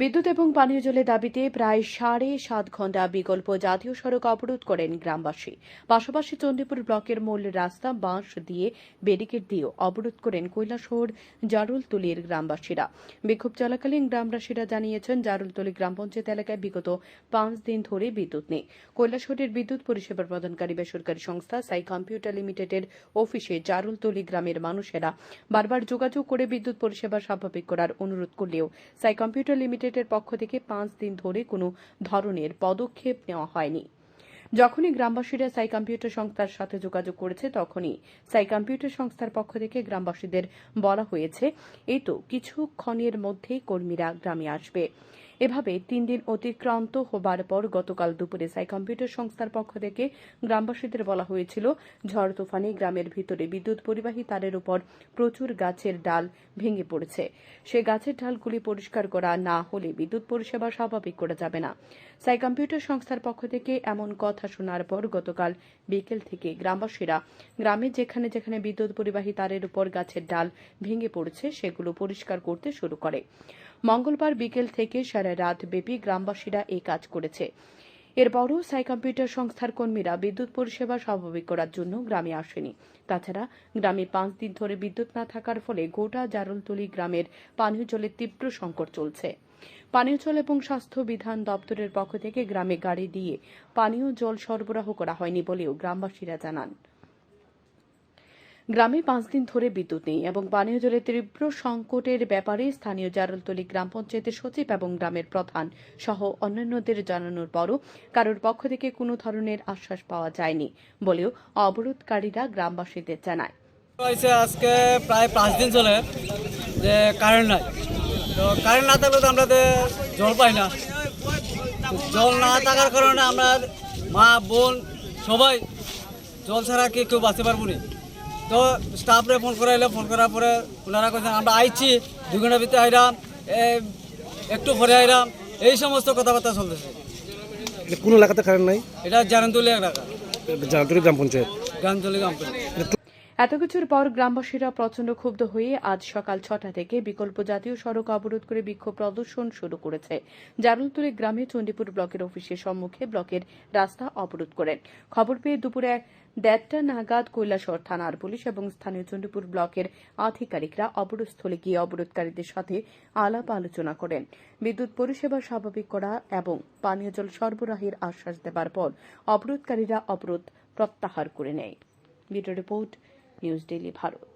বিদ্যুৎ এবং পানীয় জলের দাবিতে প্রায় ৭.৫ ঘণ্টা বিকল্প জাতীয় সড়ক অবরোধ করেন গ্রামবাসী। পাশাপাশি চণ্ডীপুর ব্লকের মূল রাস্তা বাঁশ দিয়ে ব্যারিকেড দিয়েও অবরোধ করেন কৈলাসহর জারুলতলীর গ্রামবাসীরা। বিক্ষোভ চলাকালীন গ্রামবাসীরা জানিয়েছেন, জারুলতলী গ্রাম পঞ্চায়েত এলাকায় বিগত ৫ দিন ধরে বিদ্যুৎ নেই। কৈলাসহরের বিদ্যুৎ পরিষেবা প্রদানকারী বেসরকারি সংস্থা সাই কম্পিউটার লিমিটেডের অফিসে জারুলতলী গ্রামের মানুষেরা বারবার যোগাযোগ করে বিদ্যুৎ পরিষেবা স্বাভাবিক করার অনুরোধ করলেও সাই কম্পিউটার লিমিটেডের পক্ষ থেকে ৫ দিন ধরে কোনো ধরনের পদক্ষেপ নেওয়া হয়নি। যখনই গ্রামবাসীরা সাই কম্পিউটার সংস্থার সাথে যোগাযোগ করেছে, তখনই সাই কম্পিউটার সংস্থার পক্ষ থেকে গ্রামবাসীদের বলা হয়েছে, এই তো কিছুক্ষণের মধ্যেই কর্মীরা গ্রামে আসবে। এভাবে ৩ দিন অতিক্রান্ত হবার পর গতকাল দুপুরে সাই কম্পিউটার সংস্থার পক্ষ থেকে গ্রামবাসীদের বলা হয়েছিল, ঝড় তুফানে গ্রামের ভিতরে বিদ্যুৎ পরিবাহী তারের উপর প্রচুর গাছের ডাল ভেঙে পড়েছে। সে গাছের ডালগুলি পরিষ্কার করা না হলে বিদ্যুৎ পরিষেবা স্বাভাবিক করা যাবে না। সাই কম্পিউটার সংস্থার পক্ষ থেকে এমন কথা শোনার পর গতকাল বিকেল থেকে গ্রামবাসীরা গ্রামে যেখানে যেখানে বিদ্যুৎ পরিবাহী তারের উপর গাছের ডাল ভেঙে পড়েছে সেগুলো পরিষ্কার করতে শুরু করে। মঙ্গলবার বিকেল থেকে সারা রাত ব্যাপী গ্রামবাসীরা এই কাজ করেছে। এরপরও সাই কম্পিউটার সংস্থার কর্মীরা বিদ্যুৎ পরিষেবা স্বাভাবিক করার জন্য গ্রামে আসেনি। তাছাড়া গ্রামে ৫ দিন ধরে বিদ্যুৎ না থাকার ফলে গোটা জারুলতলী গ্রামের পানীয় জলের তীব্র সংকট চলছে। পানীয় জল এবং স্বাস্থ্য বিধান দপ্তরের পক্ষ থেকে গ্রামে গাড়ি দিয়ে পানীয় জল সরবরাহ করা হয়নি বলেও গ্রামবাসীরা জানান। গ্রামে ৫ দিন ধরে বিদ্যুৎ নেই এবং পানীয় জলের তীব্র সংকটের ব্যাপারে স্থানীয় জারুলতলী গ্রাম পঞ্চায়েতের সচিব এবং গ্রামের প্রধান সহ অন্যান্যদের জানানোর পরও কারোর পক্ষ থেকে কোনো ধরনের আশ্বাস পাওয়া যায়নি বলেও অবরোধকারীরা গ্রামবাসীদের জানায়। আজকে প্রায় ৫ দিন চলে যে কারেন্ট নাই, তো কারেন্ট না থাকলে তো আমরা জল পাই না। জল না থাকার কারণে আমরা মা বোন সবাই জল ছাড়া কি কেউ বাঁচতে পারবো না। তো স্টাফরে ফোন করার পরে ওনারা বলছেন আমরা আইছি ২ ঘন্টার ভিতরে আইরাম, একটু পরে আইরাম, এই সমস্ত কথাবার্তা চলতেছে। কোন এলাকাতে কারেন্ট নাই? এটা জারুলতলী এলাকা, জারুলতলী গ্রাম পঞ্চায়েত। জারুলতলী গ্রাম পঞ্চায়েত। এত কিছুর পর গ্রামবাসীরা প্রচণ্ড ক্ষুব্ধ হয়ে আজ সকাল ৬টা থেকে বিকল্প জাতীয় সড়ক অবরোধ করে বিক্ষোভ প্রদর্শন শুরু করেছে। জারুলতলী গ্রামে চণ্ডীপুর ব্লকের অফিসের সম্মুখে ব্লকের রাস্তা অবরোধ করেন। খবর পেয়ে দুপুরে ১:৩০ নাগাদ কৈলাসহর থানার পুলিশ এবং স্থানীয় চণ্ডীপুর ব্লকের আধিকারিকরা অবরোধস্থলে গিয়ে অবরোধকারীদের সাথে আলাপ আলোচনা করেন। বিদ্যুৎ পরিষেবা স্বাভাবিক করা এবং পানীয় জল সরবরাহের আশ্বাস দেবার পর অবরোধকারীরা অবরোধ প্রত্যাহার করে নেয়। Bureau report, news daily Bharat.